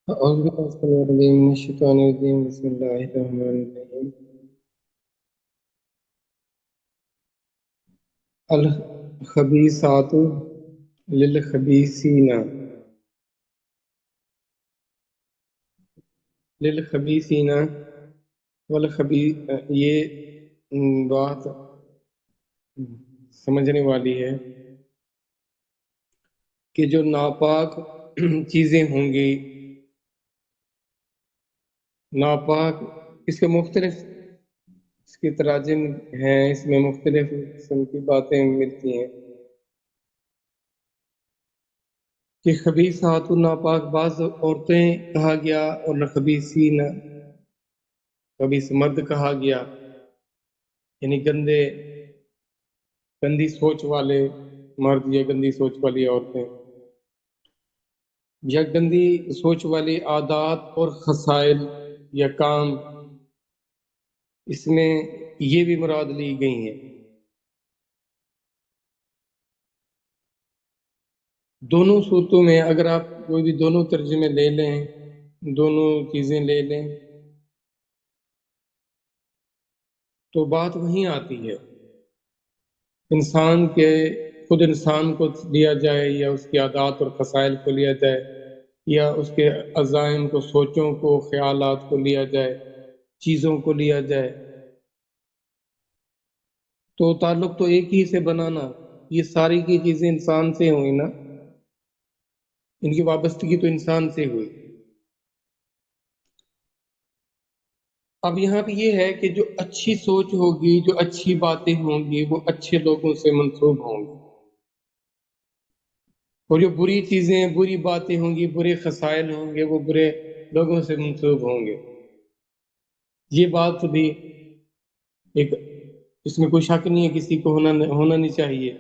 أعوذ بالله السميع العليم من الشيطان الرجيم بسم الله الرحمن الرحيم الخبيثات للخبيثين للخبيثين یہ بات سمجھنے والی ہے کہ جو ناپاک چیزیں ہوں گی، ناپاک اس کے مختلف اس کے تراجم ہیں، اس میں مختلف قسم کی باتیں ملتی ہیں کہ خبیثات ناپاک بعض عورتیں کہا گیا اور خبیثین خبیث مرد کہا گیا، یعنی گندی سوچ والے مرد یا گندی سوچ والی عورتیں یا گندی سوچ والی عادات اور خصائل یا کام، اس میں یہ بھی مراد لی گئی ہیں۔ دونوں صورتوں میں اگر آپ کوئی بھی دونوں ترجمے لے لیں، دونوں چیزیں لے لیں تو بات وہیں آتی ہے، انسان کے خود انسان کو لیا جائے یا اس کی عادات اور خصائل کو لیا جائے یا اس کے عزائم کو، سوچوں کو، خیالات کو لیا جائے، چیزوں کو لیا جائے، تو تعلق تو ایک ہی سے بنانا، یہ ساری کی چیزیں انسان سے ہوئی نا، ان کی وابستگی تو انسان سے ہوئی۔ اب یہاں پہ یہ ہے کہ جو اچھی سوچ ہوگی، جو اچھی باتیں ہوں گی، وہ اچھے لوگوں سے منسوب ہوں گی، اور جو بری چیزیں، بری باتیں ہوں گی، برے خصائل ہوں گے، وہ برے لوگوں سے منسوب ہوں گے۔ یہ بات بھی ایک، اس میں کوئی شک نہیں ہے، کسی کو ہونا نہیں چاہیے۔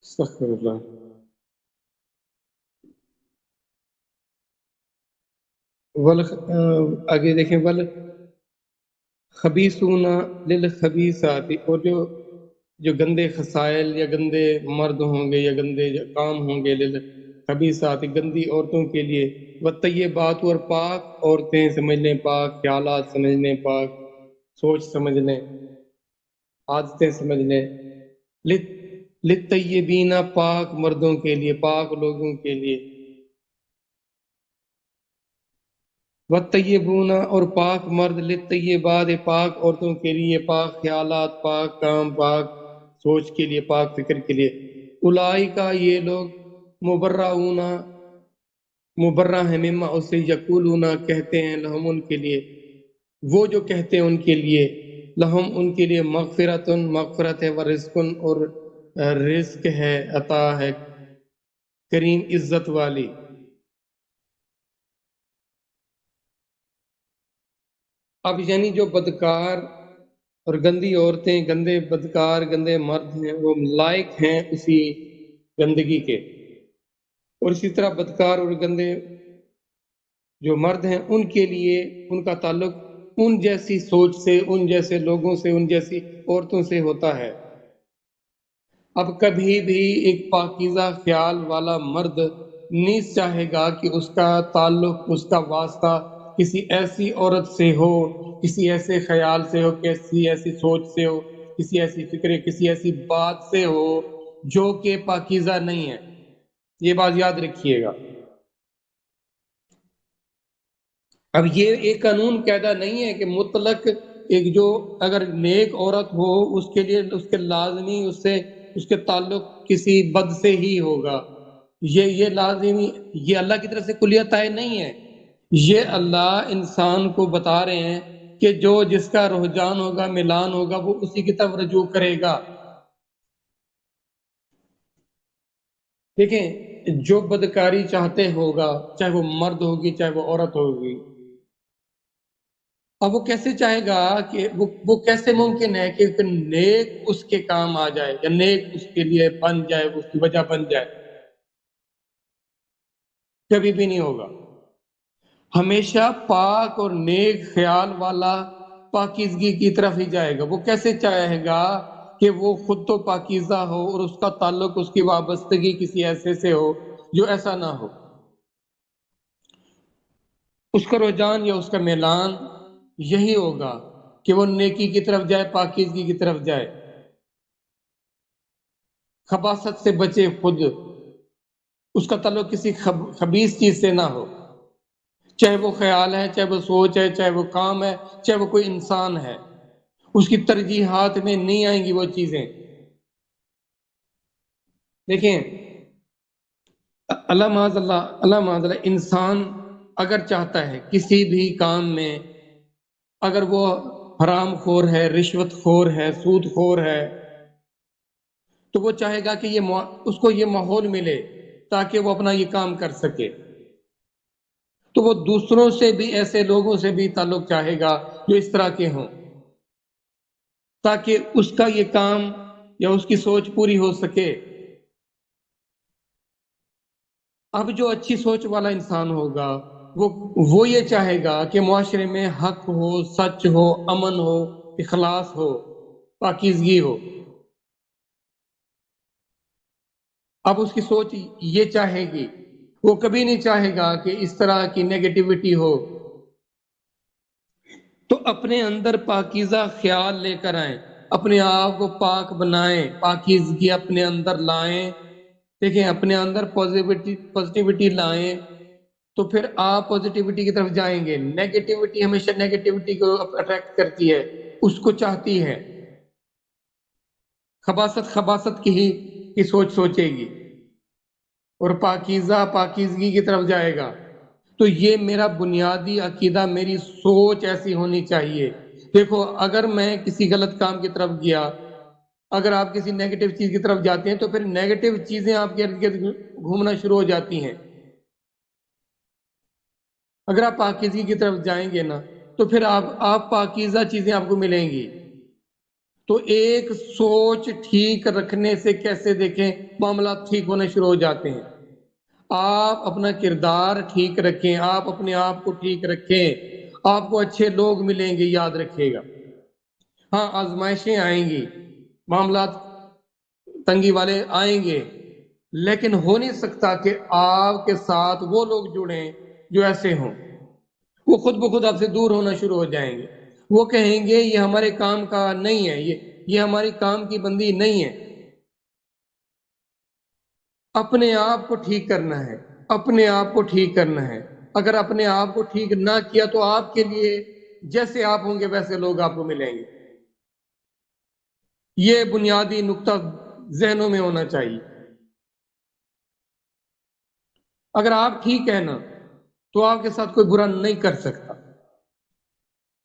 استغفر اللہ۔ آگے دیکھیں، خبیثون للخبیثات، اور جو گندے خصائل یا گندے مرد ہوں گے یا گندے کام ہوں گے، للخبیثات گندی عورتوں کے لیے، والطیبات اور پاک عورتیں سمجھ لیں، پاک خیالات سمجھ لیں، پاک سوچ سمجھ لیں، عادتیں سمجھ لیں، للطیبین پاک مردوں کے لیے، پاک لوگوں کے لیے، والطیبون اور پاک مرد، للطیبات پاک عورتوں کے لیے، پاک خیالات، پاک کام، پاک سوچ کے لیے، پاک فکر کے لیے، اولئک یہ لوگ مبرؤون مبرہ ہیں، مما اس سے یقولون کہتے ہیں، لہم ان کے لیے، وہ جو کہتے ہیں ان کے لیے، لہم ان کے لیے، مغفرت ہے، ورزق اور رزق ہے، عطا ہے کریم، عزت والی۔ اب یعنی جو بدکار اور گندی عورتیں، گندے بدکار، گندے مرد ہیں، وہ لائق ہیں اسی گندگی کے، اور اسی طرح بدکار اور گندے جو مرد ہیں ان کے لیے ان کا تعلق ان جیسی سوچ سے، ان جیسے لوگوں سے، ان جیسی عورتوں سے ہوتا ہے۔ اب کبھی بھی ایک پاکیزہ خیال والا مرد نہیں چاہے گا کہ اس کا تعلق، اس کا واسطہ کسی ایسی عورت سے ہو، کسی ایسے خیال سے ہو، کسی ایسی سوچ سے ہو، کسی ایسی فکر، کسی ایسی بات سے ہو جو کہ پاکیزہ نہیں ہے۔ یہ بات یاد رکھیے گا۔ اب یہ ایک قانون قاعدہ نہیں ہے کہ مطلق ایک جو اگر نیک عورت ہو اس کے لیے اس کے لازمی اس کے تعلق کسی بد سے ہی ہوگا، یہ لازمی، یہ اللہ کی طرف سے کلیت طے نہیں ہے۔ یہ اللہ انسان کو بتا رہے ہیں کہ جو جس کا رجحان ہوگا، ملان ہوگا، وہ اسی کی طرف رجوع کرے گا۔ دیکھیں، جو بدکاری چاہتے ہوگا، چاہے وہ مرد ہوگی چاہے وہ عورت ہوگی، اب وہ کیسے چاہے گا کہ وہ کیسے ممکن ہے کہ نیک اس کے کام آ جائے یا نیک اس کے لیے بن جائے، اس کی وجہ بن جائے؟ کبھی بھی نہیں ہوگا۔ ہمیشہ پاک اور نیک خیال والا پاکیزگی کی طرف ہی جائے گا۔ وہ کیسے چاہے گا کہ وہ خود تو پاکیزہ ہو اور اس کا تعلق، اس کی وابستگی کسی ایسے سے ہو جو ایسا نہ ہو. اس کا رجحان یا اس کا میلان یہی ہوگا کہ وہ نیکی کی طرف جائے، پاکیزگی کی طرف جائے، خباثت سے بچے خود، اس کا تعلق کسی خبیث چیز سے نہ ہو، چاہے وہ خیال ہے، چاہے وہ سوچ ہے، چاہے وہ کام ہے، چاہے وہ کوئی انسان ہے. اس کی ترجیحات میں نہیں آئیں گی وہ چیزیں. دیکھیں، اللہ معاذ اللہ انسان اگر چاہتا ہے کسی بھی کام میں، اگر وہ حرام خور ہے، رشوت خور ہے، سود خور ہے، تو وہ چاہے گا کہ اس کو یہ ماحول ملے تاکہ وہ اپنا یہ کام کر سکے. تو وہ دوسروں سے بھی، ایسے لوگوں سے بھی تعلق چاہے گا جو اس طرح کے ہوں، تاکہ اس کا یہ کام یا اس کی سوچ پوری ہو سکے. اب جو اچھی سوچ والا انسان ہوگا وہ یہ چاہے گا کہ معاشرے میں حق ہو، سچ ہو، امن ہو، اخلاص ہو، پاکیزگی ہو. اب اس کی سوچ یہ چاہے گی، وہ کبھی نہیں چاہے گا کہ اس طرح کی نیگیٹیوٹی ہو. تو اپنے اندر پاکیزہ خیال لے کر آئیں، اپنے آپ کو پاک بنائیں، پاکیزگی اپنے اندر لائیں. دیکھیں، اپنے اندر پازیٹیوٹی لائیں تو پھر آپ پازیٹیوٹی کی طرف جائیں گے. نیگیٹیوٹی ہمیشہ نیگیٹیوٹی کو اٹریکٹ کرتی ہے، اس کو چاہتی ہے. خباثت کی سوچ سوچے گی، اور پاکیزہ پاکیزگی کی طرف جائے گا. تو یہ میرا بنیادی عقیدہ، میری سوچ ایسی ہونی چاہیے. دیکھو، اگر میں کسی غلط کام کی طرف گیا، اگر آپ کسی نیگیٹو چیز کی طرف جاتے ہیں تو پھر نیگیٹو چیزیں آپ کے ارد گرد گھومنا شروع ہو جاتی ہیں. اگر آپ پاکیزگی کی طرف جائیں گے نا تو پھر آپ پاکیزہ چیزیں آپ کو ملیں گی. تو ایک سوچ ٹھیک رکھنے سے کیسے دیکھیں معاملات ٹھیک ہونے شروع ہو جاتے ہیں. آپ اپنا کردار ٹھیک رکھیں، آپ اپنے آپ کو ٹھیک رکھیں، آپ کو اچھے لوگ ملیں گے. یاد رکھیے گا، ہاں آزمائشیں آئیں گی، معاملات تنگی والے آئیں گے، لیکن ہو نہیں سکتا کہ آپ کے ساتھ وہ لوگ جڑیں جو ایسے ہوں. وہ خود بخود آپ سے دور ہونا شروع ہو جائیں گے. وہ کہیں گے یہ ہمارے کام کا نہیں ہے، یہ ہماری کام کی بندی نہیں ہے. اپنے آپ کو ٹھیک کرنا ہے، اپنے آپ کو ٹھیک کرنا ہے. اگر اپنے آپ کو ٹھیک نہ کیا تو آپ کے لیے جیسے آپ ہوں گے ویسے لوگ آپ کو ملیں گے. یہ بنیادی نقطہ ذہنوں میں ہونا چاہیے. اگر آپ ٹھیک ہے نا تو آپ کے ساتھ کوئی برا نہیں کر سکتا.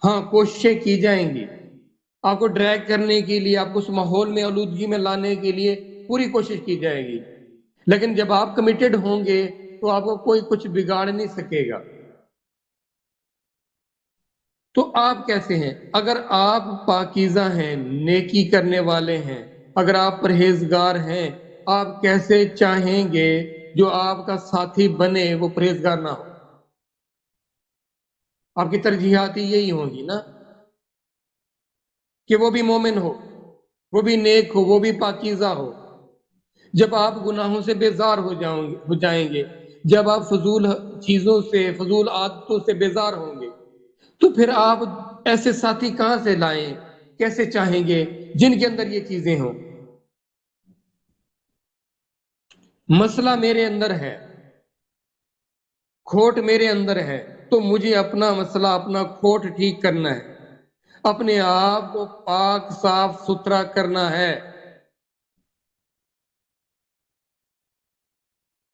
ہاں، کوششیں کی جائیں گی آپ کو ڈریگ کرنے کے لیے، آپ کو اس ماحول میں آلودگی میں لانے کے لیے پوری کوشش کی جائے گی، لیکن جب آپ کمیٹڈ ہوں گے تو آپ کو کوئی کچھ بگاڑ نہیں سکے گا. تو آپ کیسے ہیں؟ اگر آپ پاکیزہ ہیں، نیکی کرنے والے ہیں، اگر آپ پرہیزگار ہیں، آپ کیسے چاہیں گے جو آپ کا ساتھی بنے وہ پرہیزگار نہ ہو؟ آپ کی ترجیحات یہی ہوں گی نا کہ وہ بھی مومن ہو، وہ بھی نیک ہو، وہ بھی پاکیزہ ہو. جب آپ گناہوں سے بیزار ہو جائیں گے، جب آپ فضول چیزوں سے، فضول عادتوں سے بیزار ہوں گے، تو پھر آپ ایسے ساتھی کہاں سے لائیں؟ کیسے چاہیں گے جن کے اندر یہ چیزیں ہوں؟ مسئلہ میرے اندر ہے، کھوٹ میرے اندر ہے، تو مجھے اپنا مسئلہ، اپنا کھوٹ ٹھیک کرنا ہے، اپنے آپ کو پاک صاف ستھرا کرنا ہے.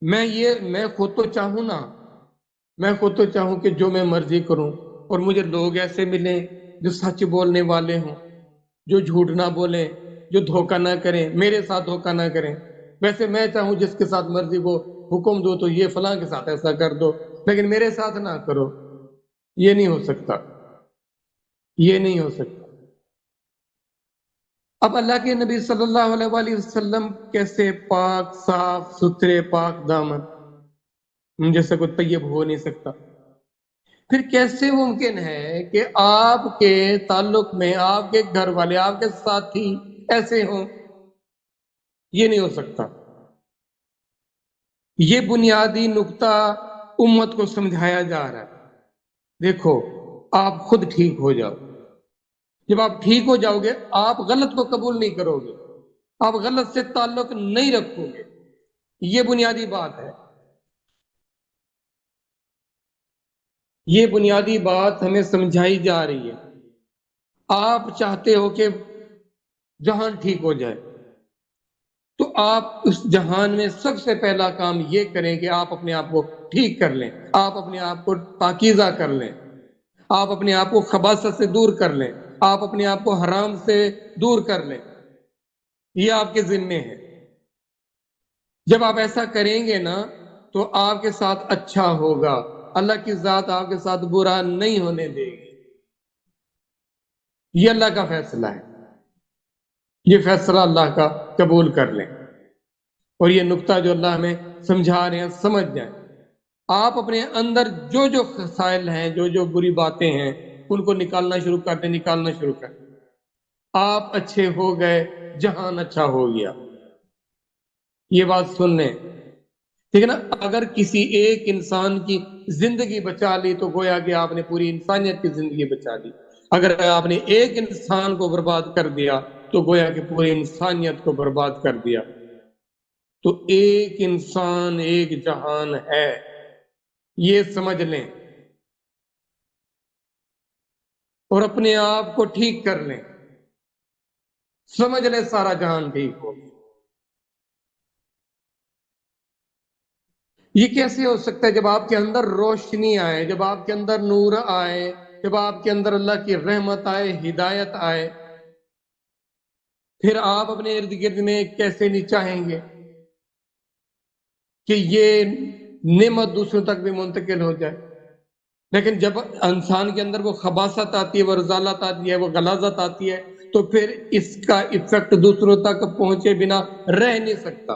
میں خود تو چاہوں نا، میں خود تو چاہوں کہ جو میں مرضی کروں اور مجھے لوگ ایسے ملیں جو سچ بولنے والے ہوں، جو جھوٹ نہ بولیں، جو دھوکہ نہ کریں، میرے ساتھ دھوکہ نہ کریں. ویسے میں چاہوں جس کے ساتھ مرضی وہ حکم دو تو یہ فلاں کے ساتھ ایسا کر دو، لیکن میرے ساتھ نہ کرو. یہ نہیں ہو سکتا، یہ نہیں ہو سکتا. اب اللہ کے نبی صلی اللہ علیہ وآلہ وسلم کیسے پاک صاف ستھرے پاک دامن، جیسے کوئی طیب ہو نہیں سکتا. پھر کیسے ممکن ہے کہ آپ کے تعلق میں آپ کے گھر والے، آپ کے ساتھی ایسے ہوں، یہ نہیں ہو سکتا۔ یہ بنیادی نقطہ امت کو سمجھایا جا رہا ہے۔ دیکھو، آپ خود ٹھیک ہو جاؤ، جب آپ ٹھیک ہو جاؤ گے آپ غلط کو قبول نہیں کرو گے، آپ غلط سے تعلق نہیں رکھو گے، یہ بنیادی بات ہے۔ یہ بنیادی بات ہمیں سمجھائی جا رہی ہے۔ آپ چاہتے ہو کہ جہان ٹھیک ہو جائے، تو آپ اس جہان میں سب سے پہلا کام یہ کریں کہ آپ اپنے آپ کو ٹھیک کر لیں، آپ اپنے آپ کو پاکیزہ کر لیں، آپ اپنے آپ کو خباثت سے دور کر لیں، آپ اپنے آپ کو حرام سے دور کر لیں، یہ آپ کے ذمے ہے۔ جب آپ ایسا کریں گے نا تو آپ کے ساتھ اچھا ہوگا، اللہ کی ذات آپ کے ساتھ برا نہیں ہونے دے گی۔ یہ اللہ کا فیصلہ ہے، یہ فیصلہ اللہ کا قبول کر لیں، اور یہ نقطہ جو اللہ ہمیں سمجھا رہے ہیں سمجھ جائیں۔ آپ اپنے اندر جو جو خسائل ہیں، جو جو بری باتیں ہیں، ان کو نکالنا شروع کر دیں، نکالنا شروع کر دیں۔ آپ اچھے ہو گئے، جہان اچھا ہو گیا۔ یہ بات سن لیں، ٹھیک ہے نا؟ اگر کسی ایک انسان کی زندگی بچا لی تو گویا کہ آپ نے پوری انسانیت کی زندگی بچا لی۔ اگر آپ نے ایک انسان کو برباد کر دیا تو گویا کہ پوری انسانیت کو برباد کر دیا۔ تو ایک انسان ایک جہان ہے، یہ سمجھ لیں، اور اپنے آپ کو ٹھیک کر لیں، سمجھ لیں سارا جہان ٹھیک ہو۔ یہ کیسے ہو سکتا ہے؟ جب آپ کے اندر روشنی آئے، جب آپ کے اندر نور آئے، جب آپ کے اندر اللہ کی رحمت آئے، ہدایت آئے، پھر آپ اپنے ارد گرد میں کیسے نہیں چاہیں گے کہ یہ نعمت دوسروں تک بھی منتقل ہو جائے؟ لیکن جب انسان کے اندر وہ خباثت آتی ہے، وہ رذالت آتی ہے، وہ غلاظت آتی ہے، تو پھر اس کا ایفیکٹ دوسروں تک پہنچے بنا رہ نہیں سکتا۔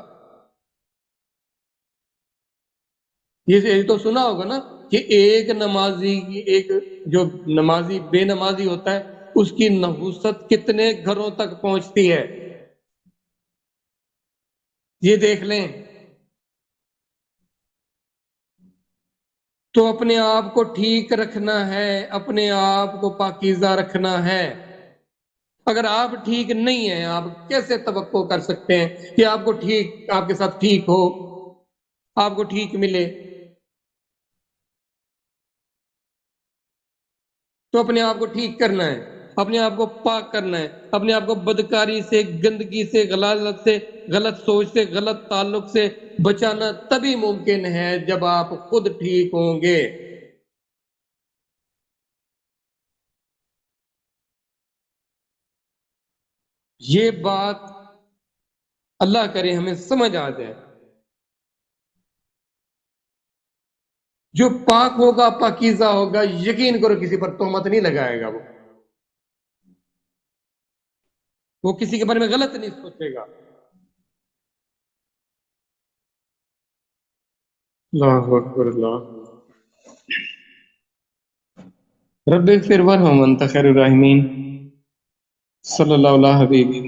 یہ تو سنا ہوگا نا کہ ایک نمازی کی، ایک جو نمازی بے نمازی ہوتا ہے، اس کی نحوست کتنے گھروں تک پہنچتی ہے، یہ دیکھ لیں۔ تو اپنے آپ کو ٹھیک رکھنا ہے، اپنے آپ کو پاکیزہ رکھنا ہے۔ اگر آپ ٹھیک نہیں ہیں، آپ کیسے توقع کر سکتے ہیں کہ آپ کو ٹھیک، آپ کے ساتھ ٹھیک ہو، آپ کو ٹھیک ملے؟ تو اپنے آپ کو ٹھیک کرنا ہے، اپنے آپ کو پاک کرنا ہے، اپنے آپ کو بدکاری سے، گندگی سے، غلاظت سے، غلط سوچ سے، غلط تعلق سے بچانا تبھی ممکن ہے جب آپ خود ٹھیک ہوں گے۔ یہ بات اللہ کرے ہمیں سمجھ آ جائے۔ جو پاک ہوگا، پاکیزہ ہوگا، یقین کرو کسی پر تہمت نہیں لگائے گا، وہ کسی کے بارے میں غلط نہیں سوچے گا۔ اللہ اکبر، اللہ رب اغفر ورحم وانت خیر الراحمین۔ صلی اللہ علیہ حبیبی